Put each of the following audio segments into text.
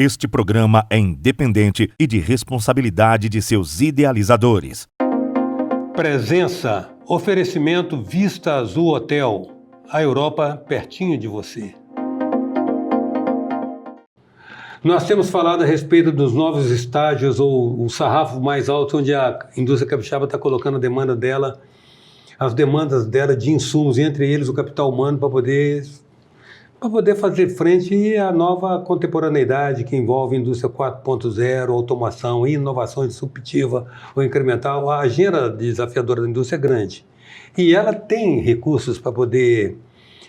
Este programa é independente e de responsabilidade de seus idealizadores. Presença, oferecimento Vista Azul Hotel, a Europa pertinho de você. Nós temos falado a respeito dos novos estágios ou o sarrafo mais alto onde a indústria capixaba está colocando a demanda dela, as demandas dela de insumos, entre eles o capital humano, para poder fazer frente à nova contemporaneidade que envolve indústria 4.0, automação, inovação disruptiva ou incremental. A agenda desafiadora da indústria é grande e ela tem recursos para poder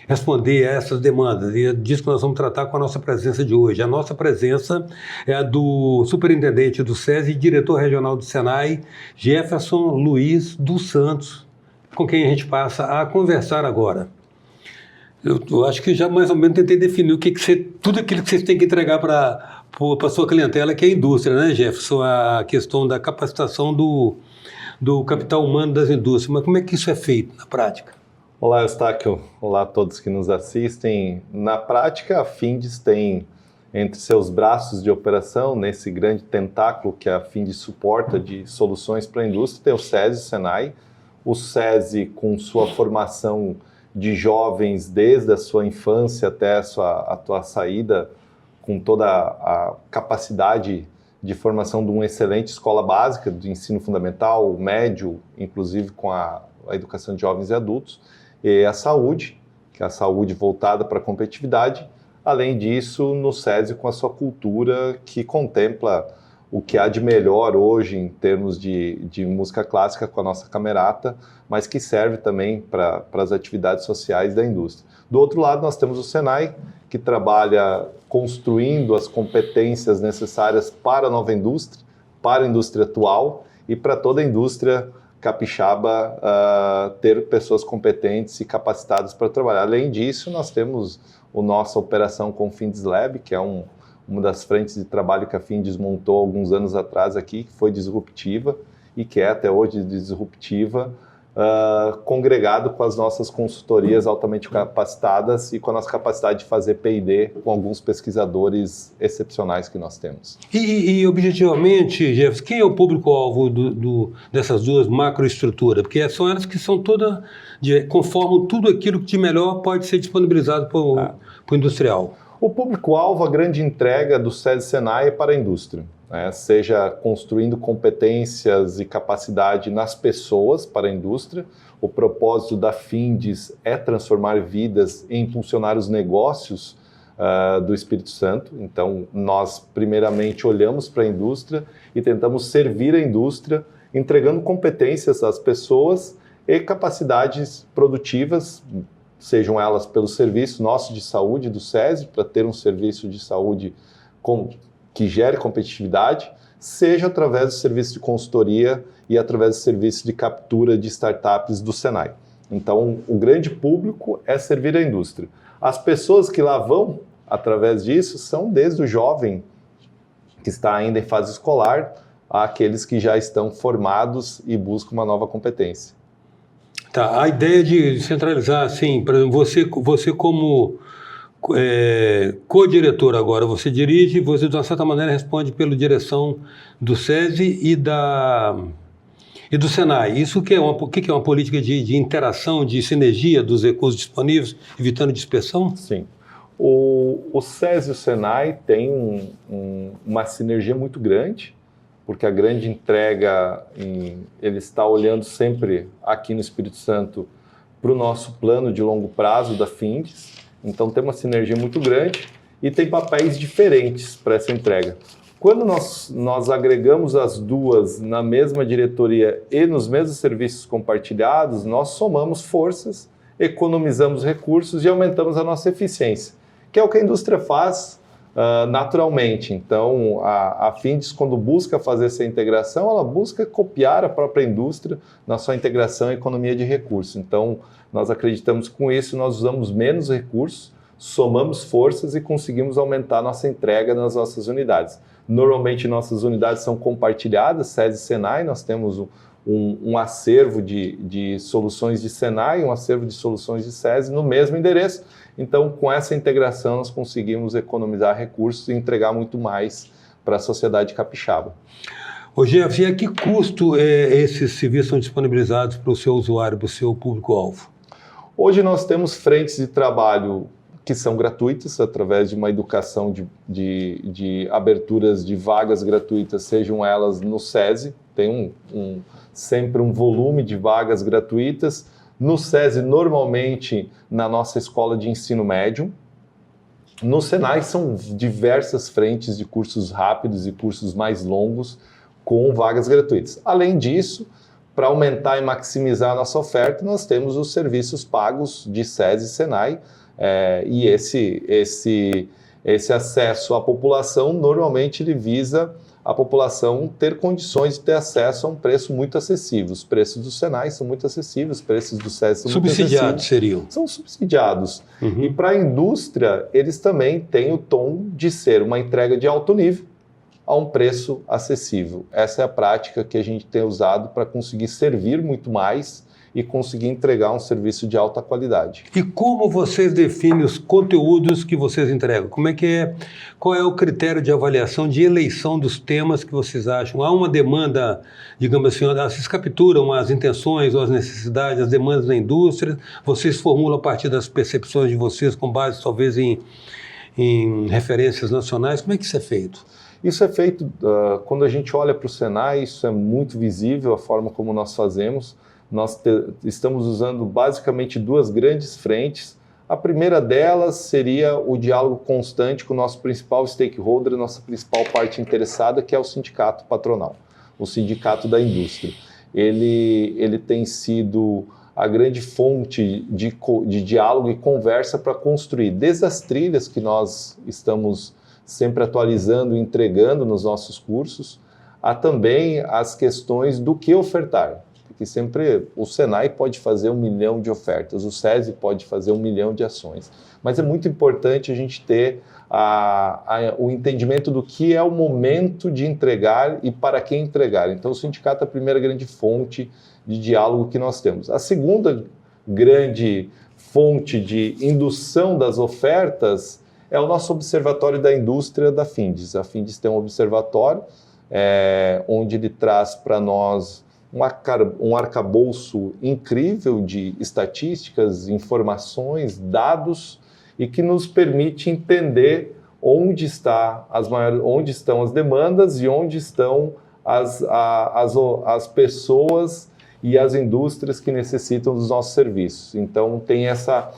responder a essas demandas, e é disso que nós vamos tratar com a nossa presença de hoje. A nossa presença é a do superintendente do SESI e diretor regional do SENAI, Jefferson Luiz dos Santos, com quem a gente passa a conversar agora. Eu acho que já mais ou menos tentei definir tudo aquilo que vocês têm que entregar para a sua clientela, que é a indústria, né, Jefferson? A questão da capacitação do capital humano das indústrias. Mas como é que isso é feito na prática? Olá, Eustáquio. Olá a todos que nos assistem. Na prática, a Findes tem entre seus braços de operação, nesse grande tentáculo que a Findes suporta de soluções para a indústria, tem o SESI, o SENAI. O SESI, com sua formação de jovens desde a sua infância até a tua saída, com toda a capacidade de formação de uma excelente escola básica, de ensino fundamental, médio, inclusive com a educação de jovens e adultos, e a saúde, que é a saúde voltada para a competitividade. Além disso, no SESI, com a sua cultura que contempla o que há de melhor hoje em termos de música clássica com a nossa camerata, mas que serve também para as atividades sociais da indústria. Do outro lado, nós temos o SENAI, que trabalha construindo as competências necessárias para a nova indústria, para a indústria atual e para toda a indústria capixaba ter pessoas competentes e capacitadas para trabalhar. Além disso, nós temos a nossa operação com o Findes Lab, que é uma das frentes de trabalho que a Findes montou alguns anos atrás aqui, que foi disruptiva e que é até hoje disruptiva, congregado com as nossas consultorias altamente capacitadas e com a nossa capacidade de fazer P&D com alguns pesquisadores excepcionais que nós temos. E objetivamente, Jefferson, quem é o público-alvo dessas duas macroestruturas? Porque são elas que são todas, conformam tudo aquilo que de melhor pode ser disponibilizado para o industrial. O público-alvo, a grande entrega do SESI Senai é para a indústria, né? Seja construindo competências e capacidade nas pessoas para a indústria. O propósito da Findes é transformar vidas e impulsionar os negócios do Espírito Santo. Então, nós primeiramente olhamos para a indústria e tentamos servir a indústria, entregando competências às pessoas e capacidades produtivas, sejam elas pelo serviço nosso de saúde do SESI, para ter um serviço de saúde que gere competitividade, seja através do serviço de consultoria e através do serviço de captura de startups do SENAI. Então, o grande público é servir a indústria. As pessoas que lá vão, através disso, são desde o jovem, que está ainda em fase escolar, àqueles que já estão formados e buscam uma nova competência. Tá, a ideia de centralizar, assim, por exemplo, você como co-diretor agora, você dirige, você de uma certa maneira responde pela direção do SESI e do SENAI. Isso que é uma política de interação, de sinergia dos recursos disponíveis, evitando dispersão? Sim. O SESI e o SENAI têm uma sinergia muito grande, porque a grande entrega, ele está olhando sempre aqui no Espírito Santo para o nosso plano de longo prazo da Findes. Então tem uma sinergia muito grande e tem papéis diferentes para essa entrega. Quando nós agregamos as duas na mesma diretoria e nos mesmos serviços compartilhados, nós somamos forças, economizamos recursos e aumentamos a nossa eficiência, que é o que a indústria faz naturalmente. Então, a Findes, quando busca fazer essa integração, ela busca copiar a própria indústria na sua integração e economia de recursos. Então, nós acreditamos que com isso nós usamos menos recursos, somamos forças e conseguimos aumentar a nossa entrega nas nossas unidades. Normalmente, nossas unidades são compartilhadas, SESI e SENAI, nós temos um acervo de soluções de SENAI, um acervo de soluções de SESI no mesmo endereço, Então, com essa integração, nós conseguimos economizar recursos e entregar muito mais para a sociedade capixaba. Ô Jeff, e a que custo esses serviços são disponibilizados para o seu usuário, para o seu público-alvo? Hoje nós temos frentes de trabalho que são gratuitas, através de uma educação de aberturas de vagas gratuitas, sejam elas no SESI, tem sempre um volume de vagas gratuitas. No SESI, normalmente, na nossa escola de ensino médio. No Senai, são diversas frentes de cursos rápidos e cursos mais longos, com vagas gratuitas. Além disso, para aumentar e maximizar a nossa oferta, nós temos os serviços pagos de SESI e Senai, e esse acesso à população, normalmente ele visa a população ter condições de ter acesso a um preço muito acessível. Os preços do Senai são muito acessíveis, os preços do SESI são muito acessíveis. Subsidiados seriam? São subsidiados. Uhum. E para a indústria, eles também têm o tom de ser uma entrega de alto nível a um preço acessível. Essa é a prática que a gente tem usado para conseguir servir muito mais e conseguir entregar um serviço de alta qualidade. E como vocês definem os conteúdos que vocês entregam? Qual é o critério de avaliação, de eleição dos temas que vocês acham? Há uma demanda, digamos assim, vocês capturam as intenções ou as necessidades, as demandas da indústria, vocês formulam a partir das percepções de vocês, com base talvez em referências nacionais. Como é que isso é feito? Isso é feito, quando a gente olha para o Senai, isso é muito visível, a forma como nós fazemos. Nós estamos usando basicamente duas grandes frentes. A primeira delas seria o diálogo constante com o nosso principal stakeholder, nossa principal parte interessada, que é o sindicato patronal, o sindicato da indústria. Ele tem sido a grande fonte de diálogo e conversa para construir, desde as trilhas que nós estamos sempre atualizando e entregando nos nossos cursos, há também as questões do que ofertar. Porque sempre o Senai pode fazer 1 milhão de ofertas, o SESI pode fazer 1 milhão de ações. Mas é muito importante a gente ter o entendimento do que é o momento de entregar e para quem entregar. Então o sindicato é a primeira grande fonte de diálogo que nós temos. A segunda grande fonte de indução das ofertas é o nosso observatório da indústria da Findes. A Findes tem um observatório onde ele traz para nós um arcabouço incrível de estatísticas, informações, dados, e que nos permite entender onde estão as demandas e onde estão as pessoas e as indústrias que necessitam dos nossos serviços. Então tem essa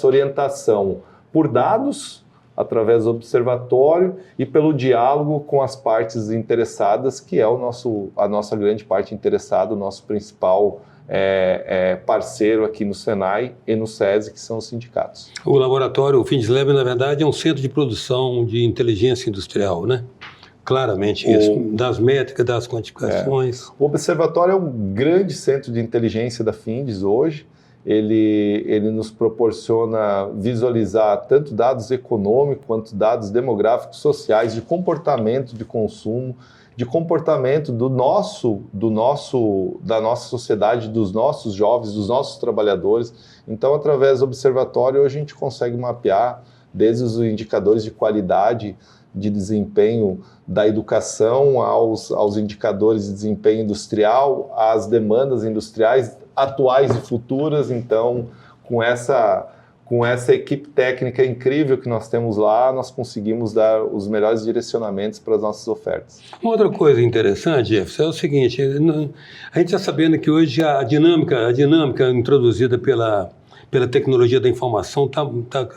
orientação por dados, através do observatório, e pelo diálogo com as partes interessadas, que é a nossa grande parte interessada, o nosso principal parceiro aqui no Senai e no SESI, que são os sindicatos. O laboratório, o Findes Lab, na verdade, é um centro de produção de inteligência industrial, né? Claramente isso, das métricas, das quantificações. O observatório é um grande centro de inteligência da Findes hoje. Ele nos proporciona visualizar tanto dados econômicos quanto dados demográficos, sociais, de comportamento de consumo, de comportamento da nossa sociedade, dos nossos jovens, dos nossos trabalhadores. Então, através do observatório, a gente consegue mapear desde os indicadores de qualidade, de desempenho da educação, aos indicadores de desempenho industrial, às demandas industriais atuais e futuras. Então, com essa equipe técnica incrível que nós temos lá, nós conseguimos dar os melhores direcionamentos para as nossas ofertas. Uma outra coisa interessante, Jefferson, é o seguinte: a gente está sabendo que hoje a dinâmica introduzida pela tecnologia da informação está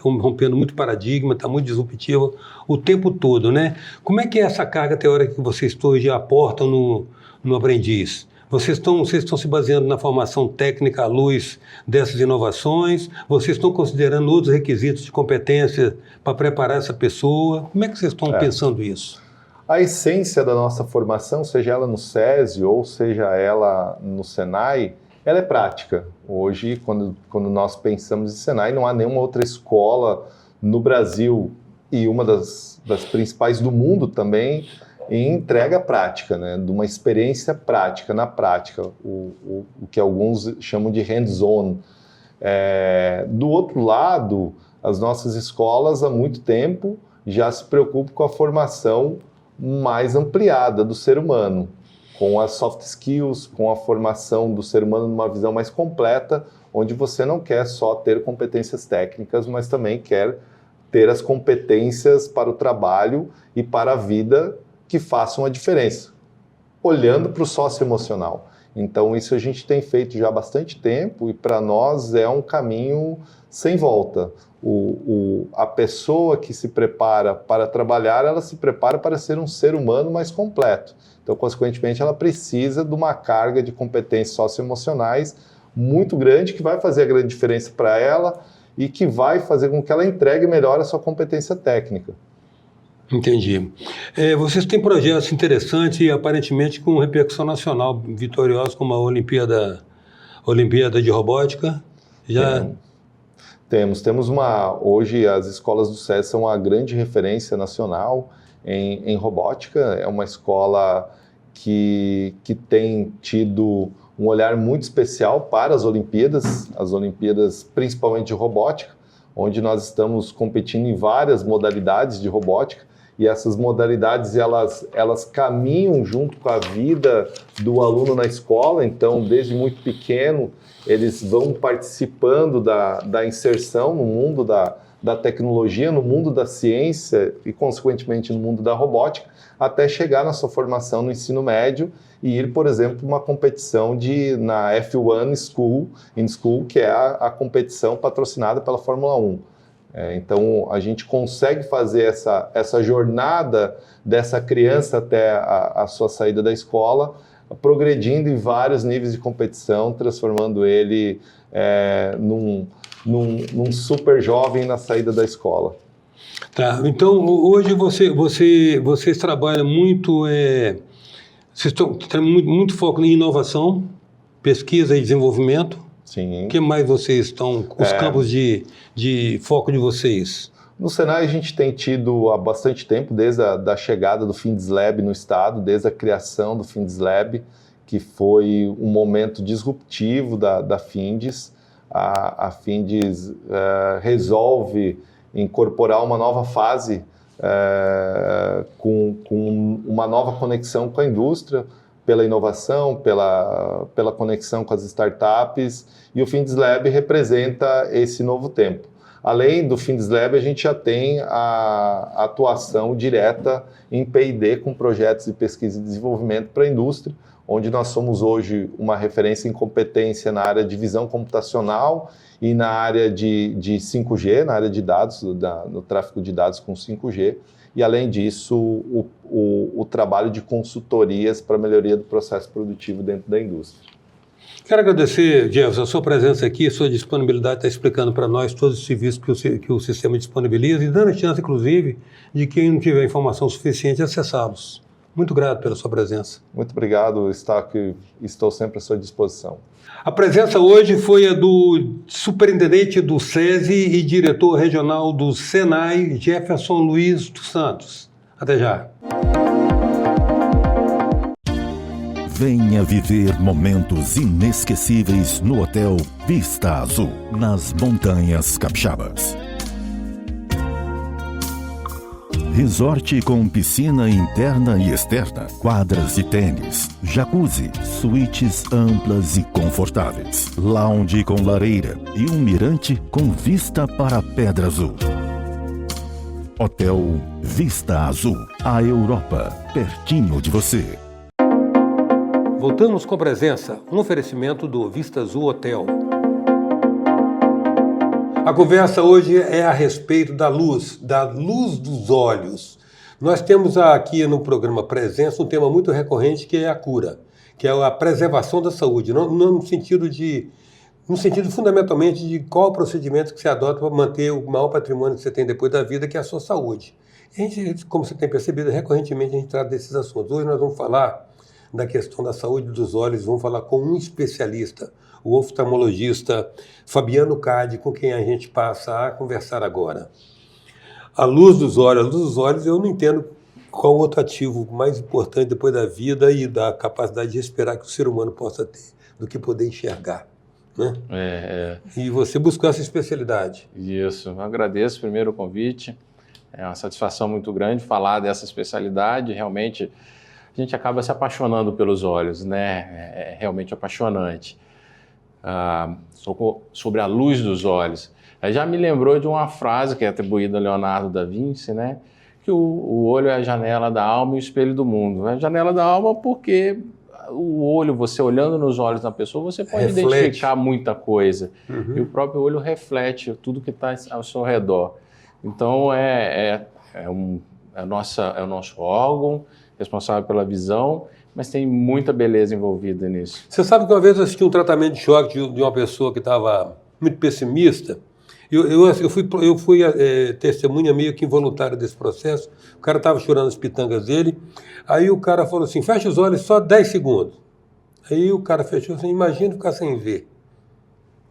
rompendo muito paradigma, está muito disruptiva o tempo todo, né? Como é que é essa carga teórica que vocês hoje aportam no aprendiz? Vocês estão se baseando na formação técnica à luz dessas inovações? Vocês estão considerando outros requisitos de competência para preparar essa pessoa? Como é que vocês estão pensando isso? A essência da nossa formação, seja ela no SESI ou seja ela no Senai, ela é prática. Hoje, quando nós pensamos em Senai, não há nenhuma outra escola no Brasil, e uma das principais do mundo também, em entrega prática, né, de uma experiência prática, na prática, o que alguns chamam de hands-on. Do outro lado, As nossas escolas, há muito tempo, já se preocupam com a formação mais ampliada do ser humano, com as soft skills, com a formação do ser humano numa visão mais completa, onde você não quer só ter competências técnicas, mas também quer ter as competências para o trabalho e para a vida que façam a diferença, olhando para o socioemocional. Então, isso a gente tem feito já há bastante tempo e para nós é um caminho sem volta. A pessoa que se prepara para trabalhar, ela se prepara para ser um ser humano mais completo. Então, consequentemente, ela precisa de uma carga de competências socioemocionais muito grande, que vai fazer a grande diferença para ela e que vai fazer com que ela entregue melhor a sua competência técnica. Entendi. Vocês têm projetos interessantes e aparentemente com repercussão nacional, vitoriosos, como a Olimpíada de Robótica. Temos hoje as escolas do SESI são a grande referência nacional em robótica. É uma escola que tem tido um olhar muito especial para as Olimpíadas principalmente de robótica, onde nós estamos competindo em várias modalidades de robótica, e essas modalidades elas caminham junto com a vida do aluno na escola. Então, desde muito pequeno, eles vão participando da inserção no mundo da tecnologia, no mundo da ciência e, consequentemente, no mundo da robótica, até chegar na sua formação no ensino médio e ir, por exemplo, uma competição na F1 School, que é a competição patrocinada pela Fórmula 1. Então, a gente consegue fazer essa jornada dessa criança até a sua saída da escola, progredindo em vários níveis de competição, transformando ele num super jovem na saída da escola. Tá, então hoje vocês trabalham muito, vocês têm muito foco em inovação, pesquisa e desenvolvimento. Sim. O que mais vocês estão, os campos de foco de vocês? No Senai a gente tem tido há bastante tempo, desde a chegada do FindesLab no estado, desde a criação do FindesLab, que foi um momento disruptivo da Findes. A Findes resolve incorporar uma nova fase com uma nova conexão com a indústria, pela inovação, pela conexão com as startups, e o FindesLab representa esse novo tempo. Além do FindesLab, a gente já tem a atuação direta em P&D com projetos de pesquisa e desenvolvimento para a indústria, onde nós somos hoje uma referência em competência na área de visão computacional e na área de 5G, na área de dados, no tráfego de dados com 5G, e além disso, o trabalho de consultorias para a melhoria do processo produtivo dentro da indústria. Quero agradecer, Jefferson, a sua presença aqui, sua disponibilidade, está explicando para nós todos os serviços que o sistema disponibiliza e dando a chance, inclusive, de quem não tiver informação suficiente acessá-los. Muito grato pela sua presença. Muito obrigado, estou sempre à sua disposição. A presença hoje foi a do superintendente do SESI e diretor regional do Senai, Jefferson Luiz dos Santos. Até já. Venha viver momentos inesquecíveis no Hotel Vista Azul, nas Montanhas Capixabas. Resort com piscina interna e externa, quadras de tênis, jacuzzi, suítes amplas e confortáveis, lounge com lareira e um mirante com vista para a Pedra Azul. Hotel Vista Azul, a Europa, pertinho de você. Voltamos com a presença, um oferecimento do Vista Azul Hotel. A conversa hoje é a respeito da luz dos olhos. Nós temos aqui no programa Presença um tema muito recorrente que é a cura, que é a preservação da saúde, não no sentido fundamentalmente de qual procedimento que você adota para manter o maior patrimônio que você tem depois da vida, que é a sua saúde. E a gente, como você tem percebido, recorrentemente a gente trata desses assuntos. Hoje nós vamos falar da questão da saúde dos olhos, vamos falar com um especialista, o oftalmologista Fabiano Cade, com quem a gente passa a conversar agora. A luz dos olhos, eu não entendo qual outro ativo mais importante depois da vida e da capacidade de respirar que o ser humano possa ter, do que poder enxergar. né? E você buscou essa especialidade. Isso, eu agradeço primeiro o convite. É uma satisfação muito grande falar dessa especialidade. Realmente, a gente acaba se apaixonando pelos olhos, né? É realmente apaixonante. Sobre a luz dos olhos. Aí já me lembrou de uma frase que é atribuída a Leonardo da Vinci, né? Que o olho é a janela da alma e o espelho do mundo. É a janela da alma porque o olho, você olhando nos olhos da pessoa, você pode identificar muita coisa. E o próprio olho reflete tudo que está ao seu redor. Então, é o nosso órgão responsável pela visão, mas tem muita beleza envolvida nisso. Você sabe que uma vez eu assisti um tratamento de choque de uma pessoa que estava muito pessimista. Eu fui testemunha meio que involuntária desse processo. O cara estava chorando as pitangas dele. Aí o cara falou assim, fecha os olhos só 10 segundos. Aí o cara fechou assim, imagina ficar sem ver.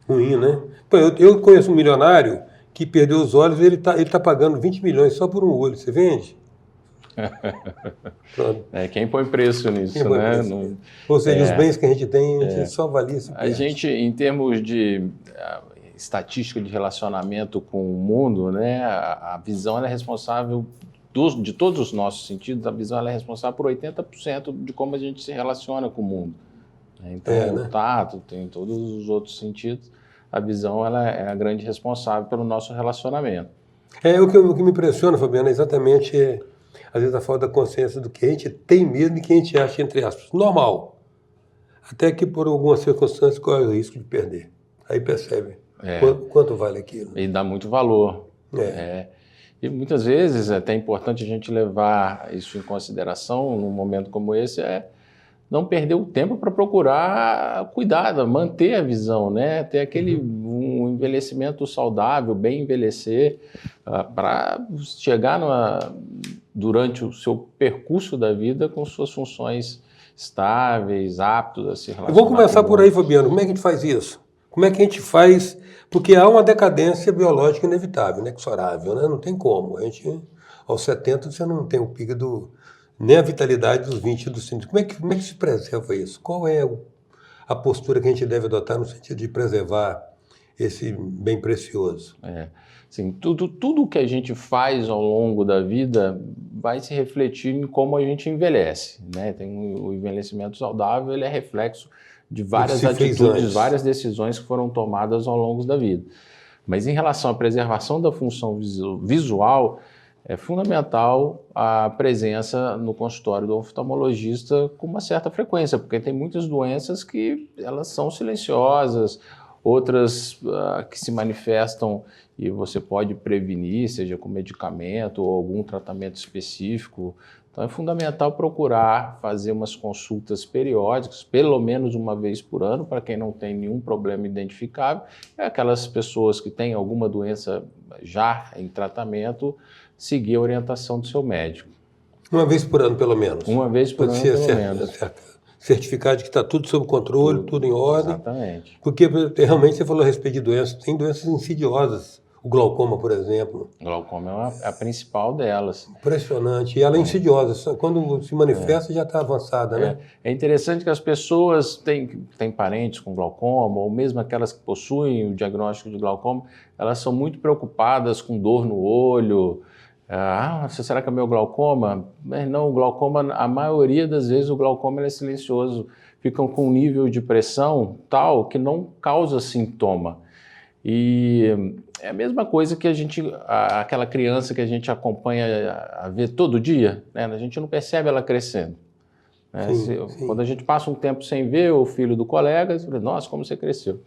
Ruim, né? Pô, eu conheço um milionário que perdeu os olhos e ele tá pagando 20 milhões só por um olho. Você vende? Quem põe preço nisso, né? Preço. Ou seja, os bens que a gente tem, a gente só avalia se perde. A gente, em termos de estatística de relacionamento com o mundo, né? A visão ela é responsável, de todos os nossos sentidos, a visão ela é responsável por 80% de como a gente se relaciona com o mundo. Então, o tato, tem todos os outros sentidos, a visão ela é a grande responsável pelo nosso relacionamento. O que me impressiona, Fabiano, é exatamente, às vezes, a falta da consciência do que a gente tem mesmo e que a gente acha, entre aspas, normal. Até que, por algumas circunstâncias, corre o risco de perder. Aí percebe quanto vale aquilo. E dá muito valor. E muitas vezes é até importante a gente levar isso em consideração num momento como esse, não perder o tempo para procurar cuidar, manter a visão, né? Ter um envelhecimento saudável, bem envelhecer, para chegar durante o seu percurso da vida com suas funções estáveis, aptos a se relacionar. Vamos começar por aí, Fabiano. Como é que a gente faz isso? Como é que a gente faz? Porque há uma decadência biológica inevitável, inexorável, né? Não tem como. A gente, aos 70, você não tem o pico nem a vitalidade dos 20 e dos 30. Como é que se preserva isso? Qual é a postura que a gente deve adotar no sentido de preservar esse bem precioso? Assim, tudo que a gente faz ao longo da vida vai se refletir em como a gente envelhece, né? O envelhecimento saudável, ele é reflexo de várias atitudes, várias decisões que foram tomadas ao longo da vida. Mas em relação à preservação da função visual, é fundamental a presença no consultório do oftalmologista com uma certa frequência, porque tem muitas doenças que elas são silenciosas, outras que se manifestam e você pode prevenir, seja com medicamento ou algum tratamento específico. Então é fundamental procurar fazer umas consultas periódicas, pelo menos uma vez por ano, para quem não tem nenhum problema identificável. Aquelas pessoas que têm alguma doença já em tratamento, seguir a orientação do seu médico. Uma vez por ano, pelo menos? Uma vez por ano, pelo menos. Certificado de que está tudo sob controle, tudo em ordem. Exatamente. Porque realmente você falou a respeito de doenças, tem doenças insidiosas. O glaucoma, por exemplo. O glaucoma é a principal delas. Impressionante. E ela é insidiosa. Quando se manifesta, já está avançada, né? É interessante que as pessoas têm parentes com glaucoma, ou mesmo aquelas que possuem o diagnóstico de glaucoma, elas são muito preocupadas com dor no olho. Será que é meu glaucoma? Mas não, o glaucoma, a maioria das vezes, o glaucoma é silencioso. Ficam com um nível de pressão tal que não causa sintoma. E é a mesma coisa que aquela criança que a gente acompanha a ver todo dia, né? A gente não percebe ela crescendo. Né? Sim. Quando a gente passa um tempo sem ver o filho do colega, você fala, nossa, como você cresceu.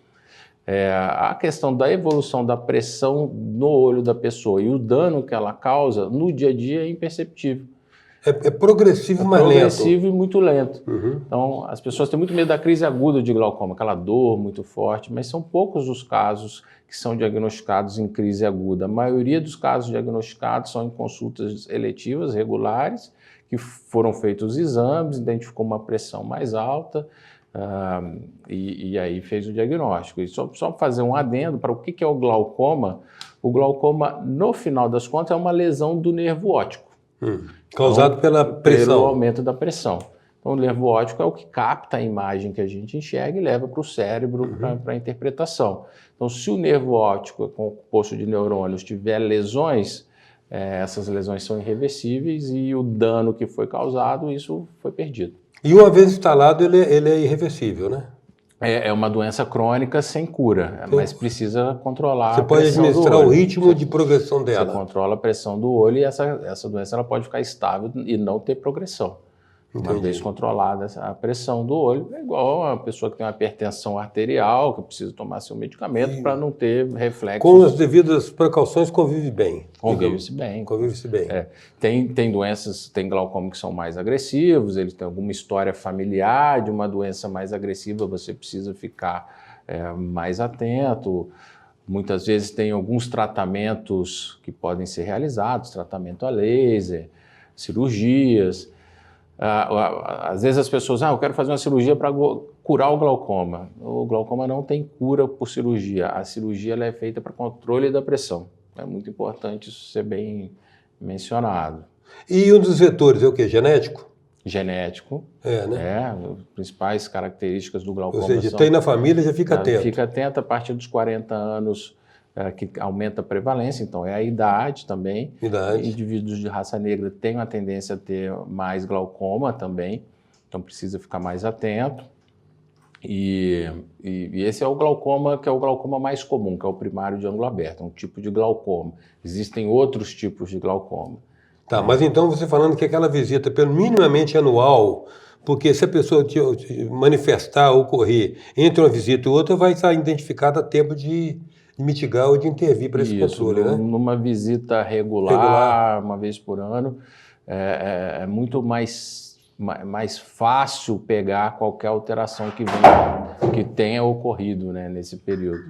A questão da evolução da pressão no olho da pessoa e o dano que ela causa no dia a dia é imperceptível. É progressivo, mas lento. Progressivo e muito lento. Então, as pessoas têm muito medo da crise aguda de glaucoma, aquela dor muito forte, mas são poucos os casos que são diagnosticados em crise aguda. A maioria dos casos diagnosticados são em consultas eletivas, regulares, que foram feitos exames, identificou uma pressão mais alta, e aí fez o diagnóstico. E só fazer um adendo para o que é o glaucoma. O glaucoma, no final das contas, é uma lesão do nervo óptico. Causado pela pressão. Pelo aumento da pressão. Então, o nervo óptico é o que capta a imagem que a gente enxerga e leva para o cérebro para a interpretação. Então, se o nervo óptico composto de neurônios tiver lesões, essas lesões são irreversíveis e o dano que foi causado, isso foi perdido. E uma vez instalado, ele é irreversível, né? É uma doença crônica sem cura, mas precisa controlar Você a pode pressão do administrar olho. o ritmo de progressão dela. Você controla a pressão do olho e essa doença ela pode ficar estável e não ter progressão. Uma vez controlada a pressão do olho, é igual a pessoa que tem uma hipertensão arterial, que precisa tomar seu medicamento para não ter reflexos. Com as devidas precauções, convive bem. Convive-se bem. Convive-se bem. Tem doenças, tem glaucoma que são mais agressivos, eles têm alguma história familiar de uma doença mais agressiva, você precisa ficar mais atento. Muitas vezes tem alguns tratamentos que podem ser realizados, tratamento a laser, cirurgias. Às vezes as pessoas, eu quero fazer uma cirurgia para curar o glaucoma. O glaucoma não tem cura por cirurgia. A cirurgia ela é feita para controle da pressão. É muito importante isso ser bem mencionado. E um dos vetores é o quê? Genético? Genético. Né? As principais características do glaucoma Ou seja, são... tem na família, já fica atento. Fica atento a partir dos 40 anos, que aumenta a prevalência, então é a idade também. Indivíduos de raça negra têm uma tendência a ter mais glaucoma também, então precisa ficar mais atento. E esse é o glaucoma que é o glaucoma mais comum, que é o primário de ângulo aberto, é um tipo de glaucoma. Existem outros tipos de glaucoma. Tá, mas então você falando que aquela visita, pelo minimamente anual, porque se a pessoa te manifestar, ocorrer entre uma visita e outra, vai estar identificada a tempo de mitigar ou de intervir para esse controle, né? Numa visita regular, uma vez por ano, é muito mais fácil pegar qualquer alteração que tenha ocorrido, né, nesse período.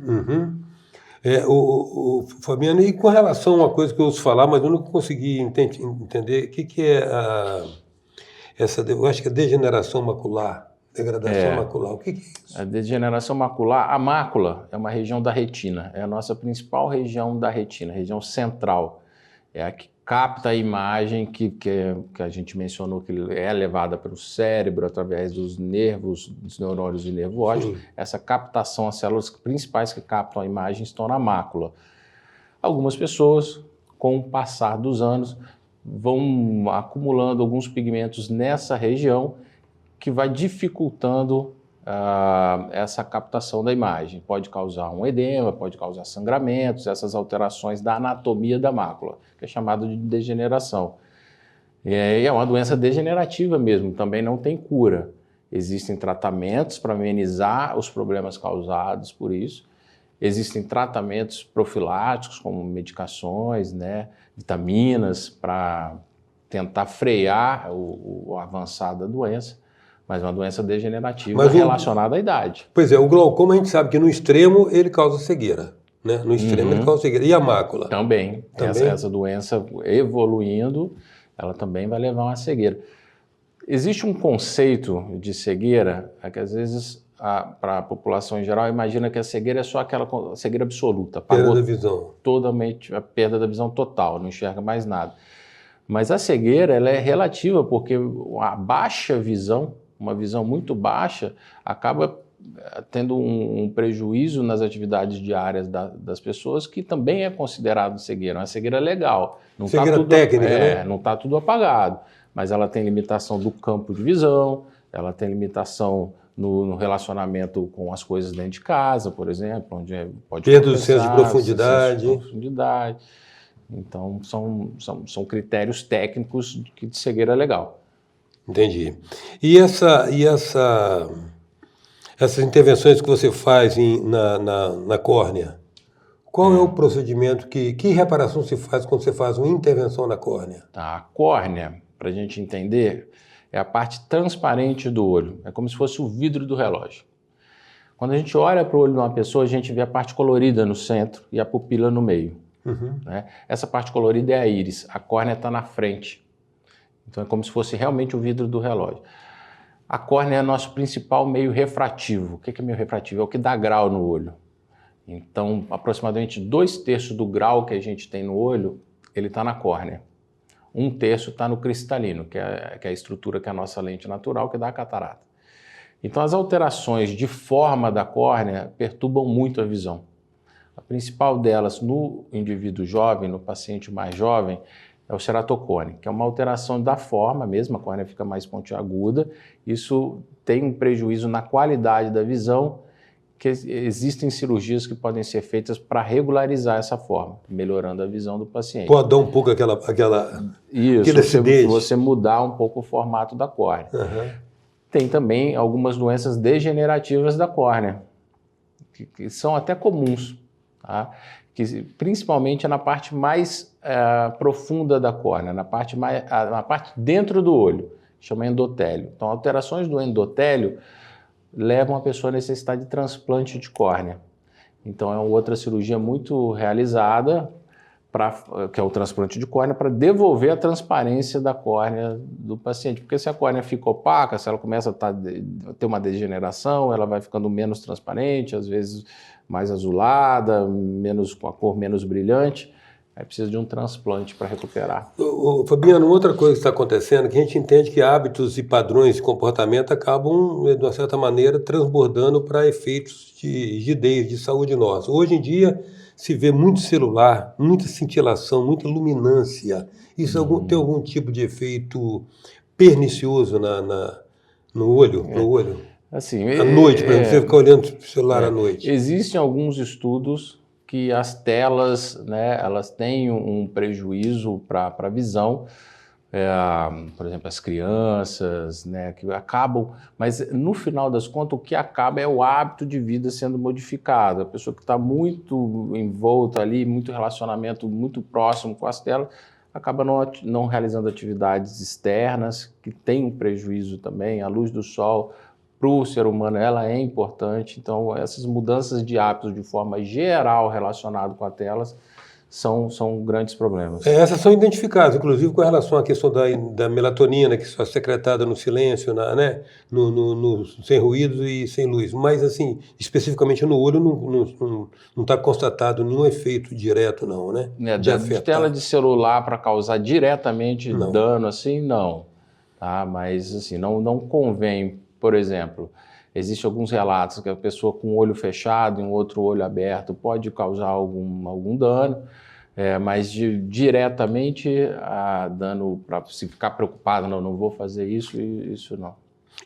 Fabiano, e com relação a uma coisa que eu ouço falar, mas eu não consegui entender, o que é eu acho que é degeneração macular. Degradação macular, o que é isso? A degeneração macular, a mácula é uma região da retina, é a nossa principal região da retina, região central. É a que capta a imagem que a gente mencionou, que é levada pelo cérebro através dos nervos, dos neurônios de nervo óptico. Essa captação, as células principais que captam a imagem estão na mácula. Algumas pessoas, com o passar dos anos, vão acumulando alguns pigmentos nessa região, que vai dificultando essa captação da imagem. Pode causar um edema, pode causar sangramentos, essas alterações da anatomia da mácula, que é chamado de degeneração. E é uma doença degenerativa mesmo, também não tem cura. Existem tratamentos para amenizar os problemas causados por isso. Existem tratamentos profiláticos, como medicações, né, vitaminas, para tentar frear o avançar da doença. Mas uma doença degenerativa relacionada à idade. Pois é, o glaucoma a gente sabe que no extremo ele causa cegueira, né? No extremo ele causa cegueira. E a mácula? Também. Essa doença evoluindo, ela também vai levar a uma cegueira. Existe um conceito de cegueira, que às vezes para a população em geral imagina que a cegueira é só aquela cegueira absoluta. Perda da visão. Totalmente a perda da visão total, não enxerga mais nada. Mas a cegueira ela é relativa, porque a baixa visão, uma visão muito baixa, acaba tendo um prejuízo nas atividades diárias das pessoas, que também é considerado cegueira. Uma cegueira legal. Não cegueira tá tudo, técnica, né? Não está tudo apagado, mas ela tem limitação do campo de visão, ela tem limitação no relacionamento com as coisas dentro de casa, por exemplo, onde pode perda do senso de profundidade. Então, são critérios técnicos de cegueira legal. Entendi. E essas intervenções que você faz na córnea, qual é o procedimento, que reparação se faz quando você faz uma intervenção na córnea? A córnea, para a gente entender, é a parte transparente do olho. É como se fosse o vidro do relógio. Quando a gente olha para o olho de uma pessoa, a gente vê a parte colorida no centro e a pupila no meio. Né? Essa parte colorida é a íris, a córnea está na frente. Então é como se fosse realmente o vidro do relógio. A córnea é nosso principal meio refrativo. O que é meio refrativo? É o que dá grau no olho. Então, aproximadamente 2/3 do grau que a gente tem no olho, ele está na córnea. 1/3 está no cristalino, que é a estrutura que é a nossa lente natural, que dá a catarata. Então, as alterações de forma da córnea perturbam muito a visão. A principal delas no indivíduo jovem, no paciente mais jovem, é o ceratocone, que é uma alteração da forma mesmo, a córnea fica mais pontiaguda. Isso tem um prejuízo na qualidade da visão, que existem cirurgias que podem ser feitas para regularizar essa forma, melhorando a visão do paciente. Pode dar um pouco Isso, você mudar um pouco o formato da córnea. Uhum. Tem também algumas doenças degenerativas da córnea, que são até comuns, tá? Que principalmente é na parte mais profunda da córnea, na parte dentro do olho, chama endotélio. Então, alterações do endotélio levam a pessoa a necessidade de transplante de córnea. Então, é uma outra cirurgia muito realizada, que é o transplante de córnea, para devolver a transparência da córnea do paciente. Porque se a córnea fica opaca, se ela começa a ter uma degeneração, ela vai ficando menos transparente, às vezes mais azulada, com a cor menos brilhante. Aí precisa de um transplante para recuperar. Fabiano, outra coisa que está acontecendo é que a gente entende que hábitos e padrões de comportamento acabam, de uma certa maneira, transbordando para efeitos de rigidez, de saúde nossa. Hoje em dia se vê muito celular, muita cintilação, muita luminância. Isso tem algum tipo de efeito pernicioso no olho? No olho? Assim, à noite, por exemplo, você fica olhando o celular à noite. Existem alguns estudos que as telas, né, elas têm um prejuízo para a visão, por exemplo, as crianças, né, que acabam, mas no final das contas o que acaba é o hábito de vida sendo modificado. A pessoa que está muito envolta ali, muito relacionamento muito próximo com as telas, acaba não realizando atividades externas, que tem um prejuízo também. A luz do sol, para o ser humano, ela é importante. Então, essas mudanças de hábitos de forma geral relacionado com as telas são grandes problemas. Essas são identificadas, inclusive com relação à questão da melatonina, que só é secretada no silêncio, né? Sem ruídos e sem luz. Mas, assim, especificamente no olho, não está constatado nenhum efeito direto, não, né? De tela de celular para causar diretamente dano, assim, não. Tá? Mas, assim, não convém. Por exemplo, existem alguns relatos que a pessoa com o olho fechado e um outro olho aberto pode causar algum dano, mas diretamente dano para se ficar preocupado, não vou fazer isso não.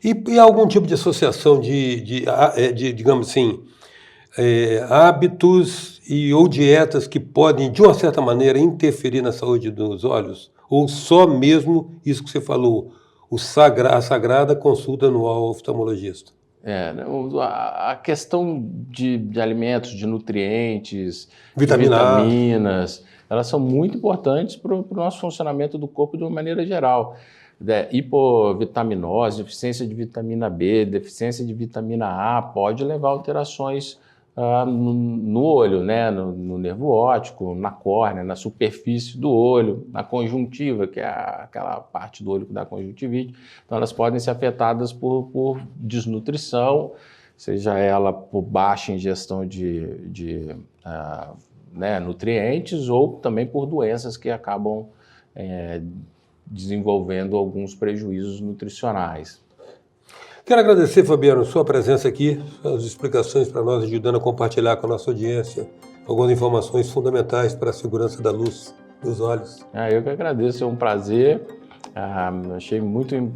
E algum tipo de associação digamos assim, hábitos ou dietas que podem, de uma certa maneira, interferir na saúde dos olhos? Ou só mesmo isso que você falou, a sagrada consulta anual ao oftalmologista? A questão de alimentos, de nutrientes, vitaminas, elas são muito importantes para o nosso funcionamento do corpo de uma maneira geral. Hipovitaminose, deficiência de vitamina B, deficiência de vitamina A pode levar a alterações no olho, né? No nervo óptico, na córnea, na superfície do olho, na conjuntiva, que é aquela parte do olho que dá conjuntivite. Então, elas podem ser afetadas por desnutrição, seja ela por baixa ingestão de nutrientes ou também por doenças que acabam desenvolvendo alguns prejuízos nutricionais. Quero agradecer, Fabiano, sua presença aqui, as explicações para nós, ajudando a compartilhar com a nossa audiência algumas informações fundamentais para a segurança da luz dos olhos. Eu que agradeço, é um prazer. Achei muito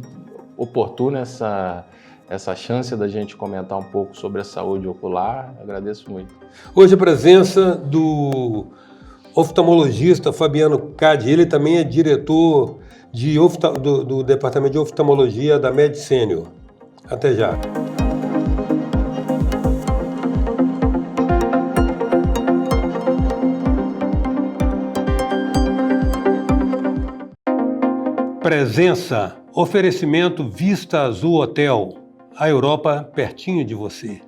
oportuna essa chance da gente comentar um pouco sobre a saúde ocular. Agradeço muito. Hoje a presença do oftalmologista Fabiano Cadi, ele também é diretor do Departamento de Oftalmologia da Med Senior. Até já. Presença, oferecimento Vista Azul Hotel, a Europa pertinho de você.